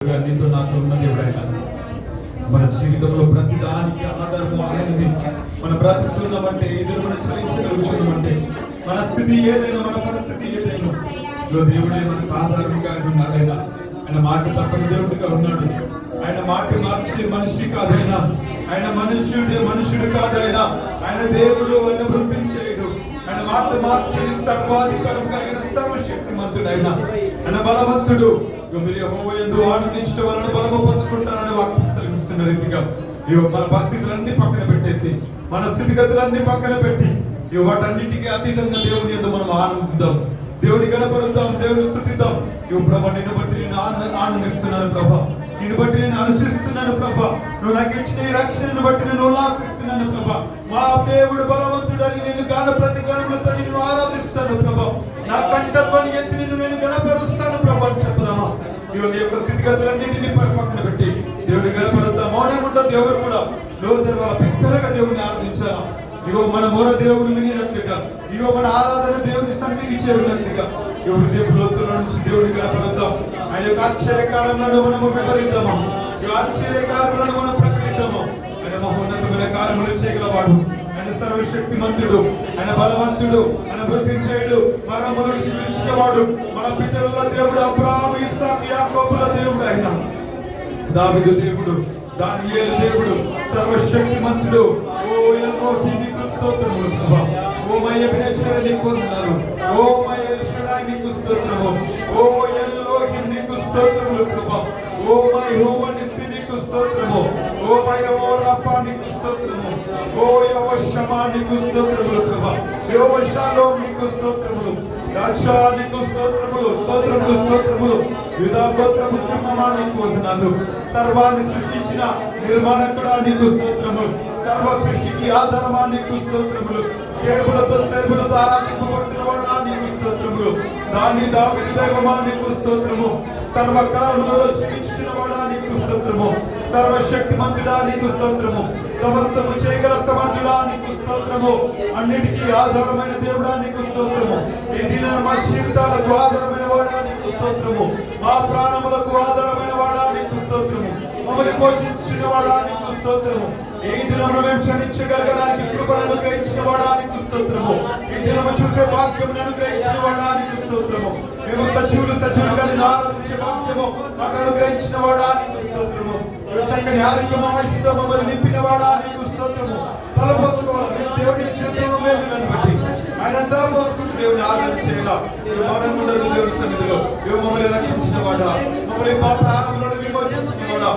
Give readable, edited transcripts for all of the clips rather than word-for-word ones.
నీతో నాతో ఉన్న దేవుడు ఆయన. మన జీవితంలో ప్రతి దానికి ఆధారము ఆయనది. మన బ్రతుకుతున్నామంటే ఎదురు మనం చలించగలుగుతున్నామంటే మన స్థితి ఏదైనా మన పరిస్థితి ఏదైనా దేవుడే మనకు ఆధారముగా ఉన్నాడు. ఆయన మాట తప్పని దేవుడిగా ఉన్నాడు. ఆయన మాట మార్చే మనిషి కాదైనా, ఆయన మనుషుడు కాదైనా, ఆయన దేవుడు, ఆయన వృద్ధి చేయడు. ఆయన మాట మార్చని సర్వాధికారం కలిగిన సర్వశక్తిమంతుడైన ఆయన బలవంతుడు. మీరు యెహోవా యందు ఆనందించడం వలన బలము పొందుకుంటారని వాక్యం సెలవిస్తున్న రీతిగా మన పరిస్థితులన్నీ పక్కన పెట్టేసి, మన స్థితిగతులన్నీ పక్కన పెట్టి వాటన్నిటికీ అతీతంగా దేవుని యందు మనం ఆనందిద్దాం, దేవుని గణపరుద్దాం, దేవుని స్తుతిద్దాం. ప్రభా, నిన్ను బట్టి నేను ఆనందిస్తున్నాను ప్రభా, నిన్ను బట్టి నేను అనుసరిస్తున్నాను ప్రభా, నువ్వు నాకు ఇచ్చిన ఈ రక్షణను బట్టి నేను ఉల్లాసిస్తున్నాను ప్రభా. మా దేవుడు బలవంతుడని నేను గాన ప్రతి గణములతో నిన్ను ఆరాధిస్తాను ప్రభా. నా కంఠధ్వని ఎత్తి నిన్ను నేను గణపరుస్తాను ప్రభా అని చెప్పదామా? నీ యొక్క స్థితిగతులన్నింటినీ పక్కన పెట్టి దేవుని గణపరుద్దాం. మౌనంగా ఉండదు ఎవరు కూడా. నోరు తెరవాల బిగ్గరగా దేవుని ఆరాధించాలా. మన మొర దేవుడు వినినట్లుగా, మన ఆరాధన దేవుని సన్నిధికి చేరినట్లుగా హృదయపులోతుల నుంచి దేవుని గణపరుద్దాం. ఆయన యొక్క ఆశ్చర్యకాలంలో మనము వివరిద్దాము, ఆశ్చర్యకాలంలో మనం ప్రకటిద్దాము. ఆయన మహోన్నతమైన కార్యములు చేయగలవాడు, ఆయన సర్వశక్తిమంతుడు, ఆయన బలవంతుడు, ఆయన వృద్ధించేయుడు, మరణములను విడిచినవాడు, మన పితరుల దేవుడు, అబ్రాహాము, ఇస్సాకు, యాకోబుల దేవుడు, ఆయన దావీదు దేవుడు, దానియేలు దేవుడు, సర్వశక్తిమంతుడు. ఓ ఎల్రోహీ నీకు స్తోత్రములు ప్రభా. ఓ మై ఎబెనేజర్ నీకు వందనాలు. ఓ మై ఎల్ షడాయ్ నీకు స్తోత్రము. ఓ ఎల్రోహీ నీకు స్తోత్రములు ప్రభా. ఓ మై యెహోవా నిస్సి నీకు స్తోత్రము. ఓ మై యెహోవా రఫా నీకు స్తోత్రము. ఓ యెహోవా షమా నీకు స్తోత్రములు ప్రభా. యెహోవా షాలోమ్ నీకు స్తోత్రములు. రాజా నీకు స్తోత్రములు, స్తోత్రములు, స్తోత్రములు. యూదా గోత్రపు సింహమా నీకు వందనాలు. సర్వాన్ని సృష్టించిన నిర్మాణకుడా నీకు స్తోత్రములు. సర్వ సృష్టికి ఆధారమా నీకు స్తోత్రములు. కేడులతో సేవలతో ఆరాధింపబడుతున్న వాడా నీకు స్తోత్రములు. దావీదు దైవమా నీకు స్తోత్రము. సర్వకాలములలో జీవించిన వాడా నీకు స్తోత్రము. సర్వశక్తిమంతుడా నీకు స్తోత్రము. సమస్తము చేయగల సమర్థుడా నీకు స్తోత్రము. అన్నిటికీ ఆధారమైన దేవుడా నీకు స్తోత్రము. ఈ దిన మా జీవితాలకు ఆధారమైన వాడా నీకు స్తోత్రము. మా ప్రాణములకు ఆధారమైన వాడా నీకు స్తోత్రము. మమ్మల్ని పోషించిన వాడా నీకు స్తోత్రము. ఈ దినమును మేము క్షమించగలగడానికి కృపను అనుగ్రహించిన వాడా నీకు స్తోత్రము. ఈ దినము చూసే భాగ్యం అనుగ్రహించిన వాడా నీకు స్తోత్రము. మేము సజీవులుగా నిన్ను ఆరాధించే భాగ్యము మాకు అనుగ్రహించిన వాడా నీకు స్తోత్రము. చక్కని ఆరోగ్యము ఆశతో మమ్మల్ని నింపిన వాడా నీకు స్తోత్రము. తలపోసుకోవాలి మేము దేవుడిని చేతులను మేలులను బట్టి ఆయన తలపోసుకుంటూ దేవుని ఆరాధన చేయాలా. మౌనం ఉండదు దేవుని సన్నిధిలో. మమ్మల్ని రక్షించిన వాడా, మమ్మల్ని మా ప్రాణములను విమోచించిన వాడా,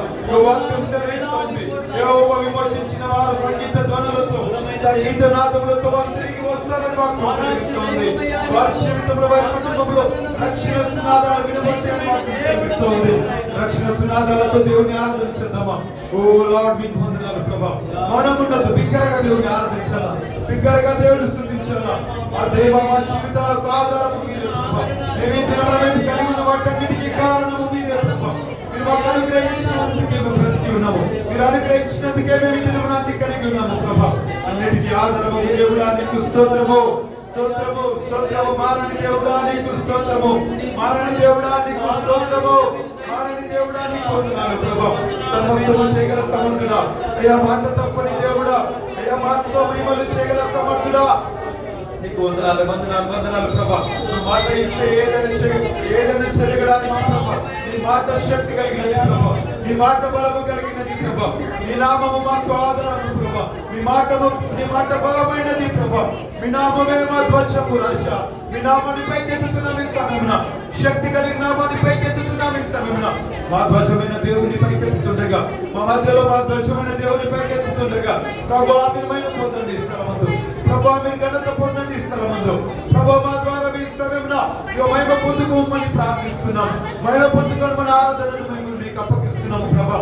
వాక్యం సెలవిస్తోంది. యెహోవా విమోచించిన వారు సంగీత ధ్వనులతో, సంగీత నాదములతో వారు తిరిగి వస్తారని వాక్యం సెలవిస్తోంది. వారి జీవితంలో, వారి కుటుంబంలో రక్షణ సునాదాలు వినబడతాయని వాక్యం సెలవిస్తోంది. రక్షణ సునాదాలతో దేవుని ఆరాధన చేద్దామా? ఓ లార్డ్ మీకు వందనాలు ప్రభా. మౌనం ఉండదు, బిగ్గరగా దేవుని ఆరాధించాలా, బిగ్గరగా దేవుని స్తుతించాలా. ఆ దేవ మా జీవితాలకు ఆధారము మీరే ప్రభా. మేము కలిగి ఉన్న వాటన్నిటికీ కారణము మీరే ప్రభా. మీరు మాకు అనుగ్రహించినందుకే మేము బ్రతికి ఉన్నాము. మీరు అనుగ్రహించినందుకే మేము తిరుమలాన్ని కలిగి ఉన్నాము ప్రభా. అన్నిటికీ ఆధారము దేవుడా నీకు స్తోత్రము, స్తోత్రము, స్తోత్రము. మారని దేవుడా నీకు స్తోత్రము, మారని దేవుడా నీకు స్తోత్రము, మారని దేవుడా నీకు వందనాలు ప్రభా. సమస్తము చేయగల సమర్థుడా, అయ్యా మాట తప్పని దేవుడా, అయ్యా మాటతో మహిమలు చేయగల సమర్థుడా నీకు వందనాలు, వందనాలు, వందనాలు ప్రభా. నువ్వు మాట ఇస్తే ఏదైనా చేయడానికి ప్రభా. నీ మాట శక్తి కలిగినది ప్రభా, నీ మాట బలము కలిగినది ప్రభా. నీ నామము మాకు ఆధారము ప్రభా. నీ మాట బలమైనది ప్రభా. మీ నామమే మా ధ్వజము రాజా. మీ నామాన్ని పైకెత్తుతున్నాం ఈ సమయమున. శక్తి కలిగిన నామాన్ని పైకెత్తుతున్నాం ఈ సమయమున. మా ధ్వజమైన దేవుని పైకెత్తుతుండగా, మా మధ్యలో మా ధ్వజమైన దేవుని పైకెత్తుతుండగా ప్రభువా మీరు మహిమ పొందండి ఈ స్థలమందు. ప్రభువా మీరు ఘనత పొందండి ఈ స్థలమందు. ప్రభువా మా ద్వారా మీ సమయమున మహిమ పొందుకోమని ప్రార్థిస్తున్నాం. మహిమ పొందుకొని మన ఆరాధనను మేము మీకు అప్పగిస్తున్నాము ప్రభా.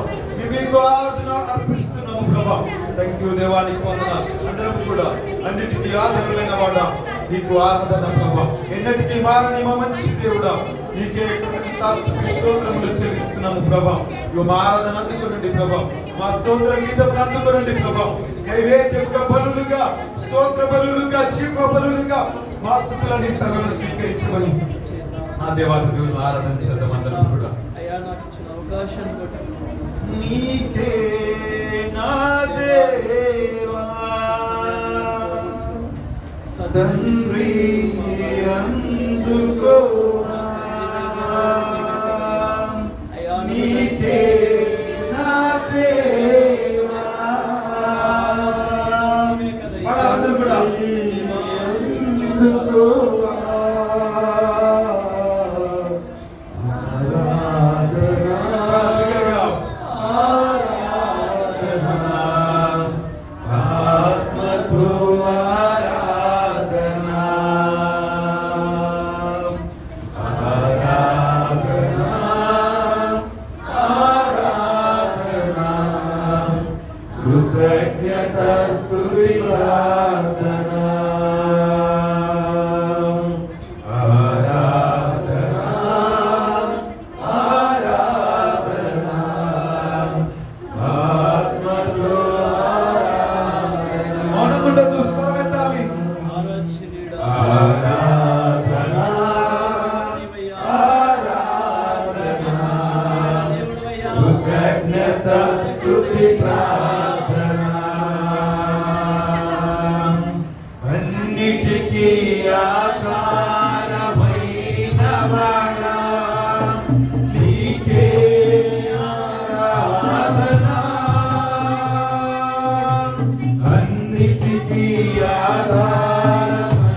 మీకు ఆరాధన అర్పిస్తున్నాము ప్రభా. థ్యాంక్ యూ దేవానికి వందనాలు. అందరం కూడా అన్నిటికీ ఆధారమైన వాడా నీకు ఆరాధన ప్రభా. ఎన్నటికీ మారని మా మంచి దేవుడా నీకే స్తోత్రములు చెల్లిస్తున్నాము ప్రభా. మా ఆరాధన అందుకోనండి ప్రభా. మా స్తోత్ర గీతములు అందుకోనండి ప్రభా. నైవేద్యముగా బలులుగా, స్తోత్ర బలులుగా, జీవ బలులుగా మా స్తుతులని సమయంలో స్వీకరించమని ఆ దేవాది దేవుని ఆరాధన చేద్దాం అందరం కూడా. నీకే నా దేవా తండ్రి అందుకో నీకే నా దేవా అందరూ కూడా అందుకో అన్నిటికీ ఆధారమైనవాడా నీకే ఆరాధన అన్నిటికీ ఆధారమైనవాడా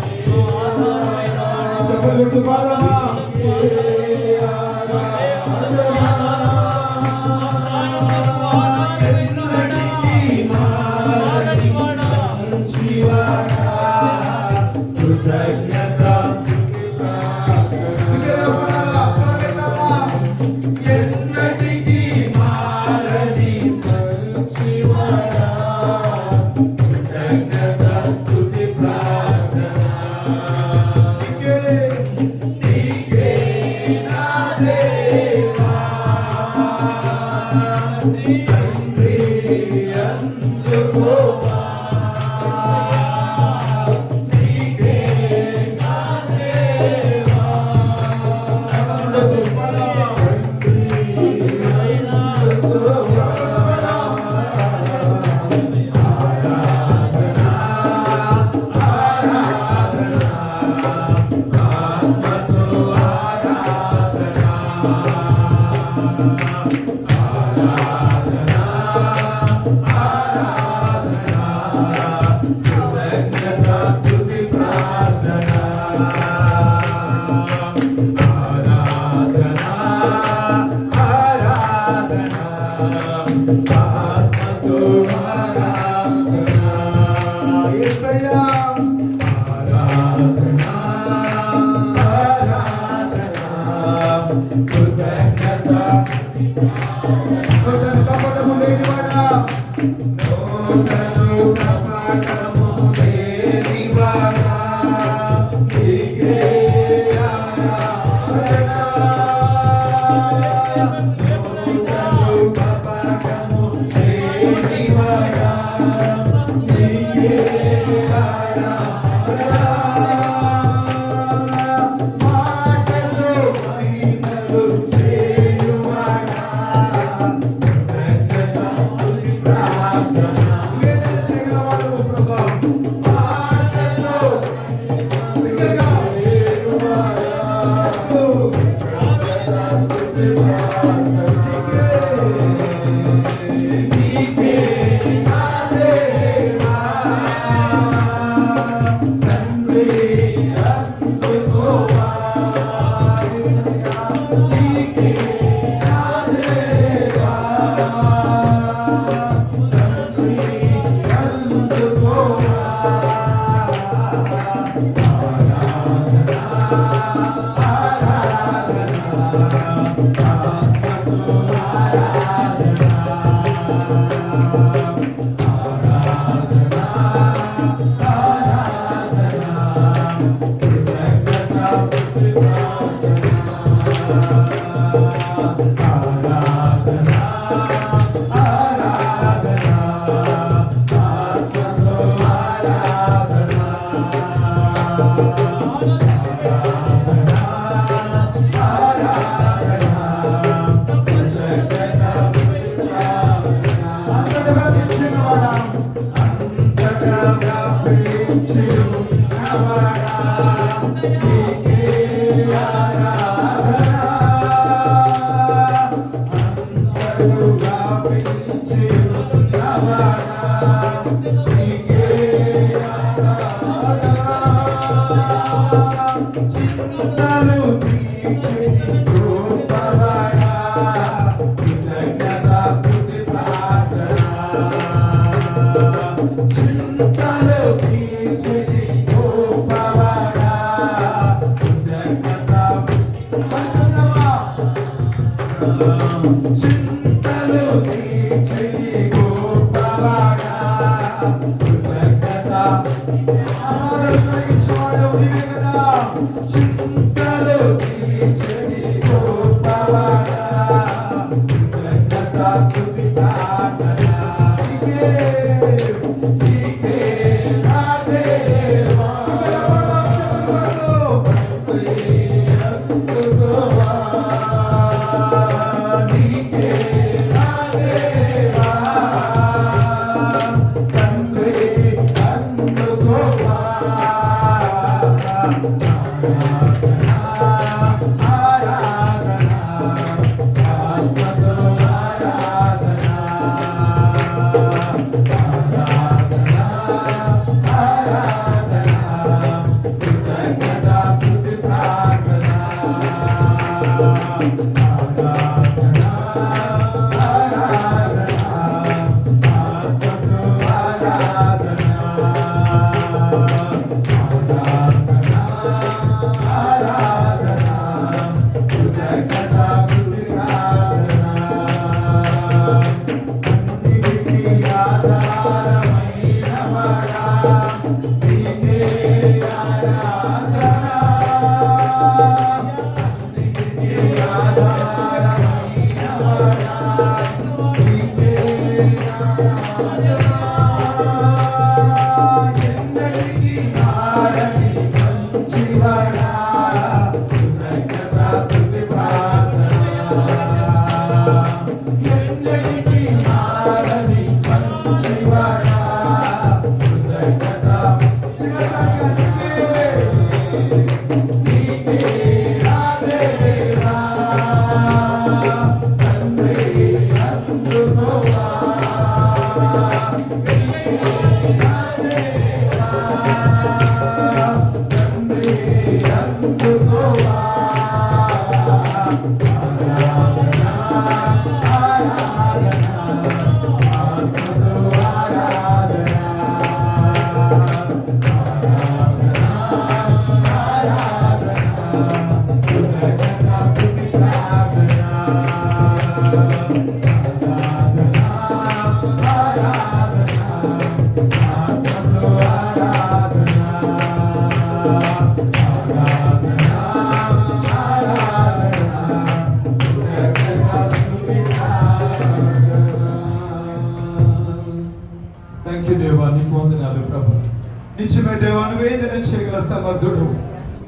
నిజమే దేవా, నువ్వు ఏదైనా చేయగల సమర్థుడు.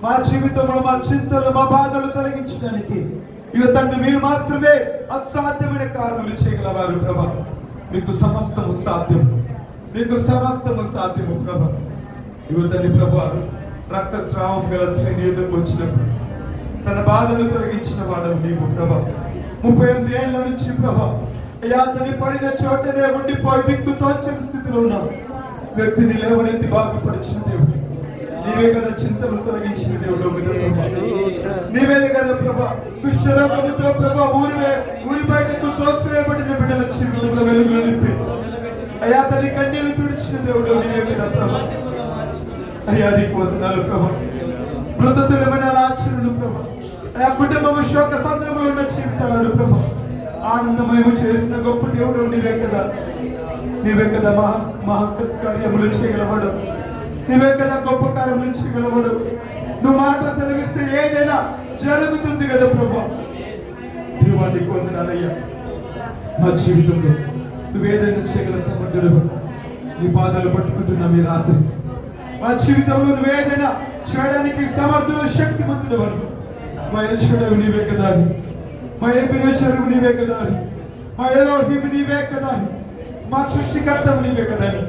మా జీవితంలో మా చింతలు మా బాధలు తొలగించడానికి ఇక తండ్రి మీరు మాత్రమే అసాధ్యమైన కార్యములు చేయగలవారు ప్రభా. మీకు సమస్తము సాధ్యం, మీకు సమస్తము సాధ్యము ప్రభా. ఇక తండ్రి ప్రభా, రక్తస్రావం గల శ్రేణి ఎదుకు వచ్చినప్పుడు తన బాధను తొలగించిన వాడవు నీవు ప్రభా. 38 ఏళ్ల నుంచి ప్రభా అయ్యా తను పడిన చోటనే ఉండిపోయి దిక్కు తోచని స్థితిలో ఉన్నావు. వ్యక్తిని లేవనెత్తి బాగుపరిచిన దేవుడు నీవే కదా, చింతలు తొలగించిన దేవుడు నీవే కదా ప్రభా. దుష్యలోకముతో ప్రభా ఊరి బయటకు తోసివేయబడిన బిడ్డల జీవితంలో వెలుగులు నింపి అయ్యా తన కన్నీళ్లు తుడిచిన దేవుడు నీవే కదా ప్రభా. అయ్యా నీకు వందనాలు ప్రభా. మృతతులమైన ఆచరణలు ప్రభా. అయ్యా కుటుంబము శోక సంద్రములు ఉన్న జీవితాలను ప్రభా ఆనందమయము చేసిన గొప్ప దేవుడు నీవే కదా. నీవే కదా మహత్కార్యములు చేయగలవాడు. నీవే కదా గొప్ప కార్యములు చేయగలవాడు. నువ్వు మాట సెలవిస్తే ఏదైనా జరుగుతుంది కదా ప్రభా. దేవా నీకు వందనాలయ్యా. మా జీవితంలో నువ్వేదైనా చేయగల సమర్థుడు. నీ పాదాలు పట్టుకుంటున్నా మీ రాత్రి. మా జీవితంలో నువ్వేదైనా చేయడానికి సమర్థుడు, శక్తిమంతుడు అని మా యెహోవా నీవే కదా అని, మా ఎబెనేజరు నీవే కదా అని, మా ఎలోహిము నీవే కదా అని, మా సృష్టికర్తవు నీవే కదా అని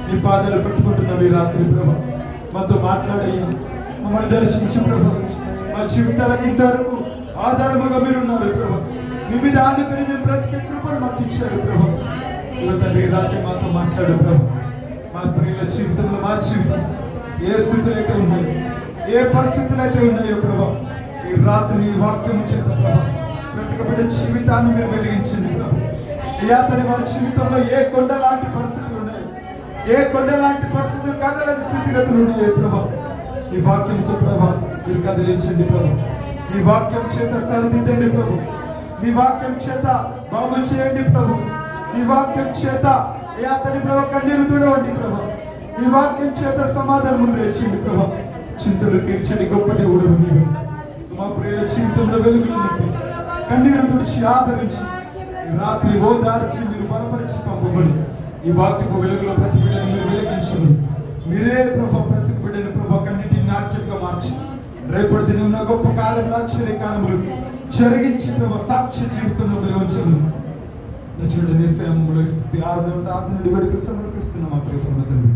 నీ పాదాలు పట్టుకుంటున్నా మీ రాత్రి ప్రభా. మాతో మాట్లాడయ్యా, మమ్మల్ని దర్శించి ప్రభా. మా జీవితాలకు ఇంతవరకు ఆధారముగా మీరు ఉన్నారు ప్రభా. నీ మీద ఆనుకుని మేము బ్రతికే కృపను మాకు ఇచ్చారు ప్రభు. ఇదిగో తండ్రి రాత్రి మాతో మాట్లాడు ప్రభు. మా ప్రియుల జీవితంలో మా జీవితం ఏ స్థితులు అయితే ఉన్నాయో, ఏ పరిస్థితులు అయితే ఉన్నాయో ప్రభు, ఈ రాత్రి నీ వాక్యము చేత ప్రభు బ్రతకబడ్డ జీవితాన్ని మీరు వెలిగించండి ప్రభు. ఈ అతని వారి జీవితంలో ఏ కొండ లాంటి పరిస్థితులు ఉన్నాయో, ఏ కొండ లాంటి పరిస్థితులు కదలని స్థితిగతులు ఉన్నాయో ప్రభు, ఈ వాక్యంతో ప్రభు మీరు కదిలించండి ప్రభు. నీ వాక్యం చేత సరిదిద్దండి ప్రభు. నీ వాక్యం చేత బాగు చేయండి ప్రభు. నీ వాక్యం చేత ఏ అతని ప్రభు కన్నీరు తుడవండి ప్రభు. నీ వాక్యం చేత సమాధానం తెచ్చండి ప్రభు. చింతలు తీర్చండి గొప్ప దేవుడు నీవు. మా ప్రియుల జీవితంలో వెలుగులు నింపి కన్నీరు తుడిచి ఆదరించి ఈ రాత్రి ఓదార్చి మీరు బలపరిచి పంపబడి ఈ వాక్యపు వెలుగులో ప్రతి బిడ్డను మీరు వెలిగించండి. మీరే ప్రభు ప్రతి బిడ్డను ప్రభు కన్నిటిని నాట్యంగా మార్చి రేపటి దినం గొప్ప కార్యములు ఆశ్చర్యకారములు జరిగించి ప్రభు సాక్ష్య జీవితంలో మీరు ఉంచండి. చూడండి స్థుతి ఆరాధన వేడుకలు సమర్పిస్తున్నాం మా ప్రియ తండ్రి.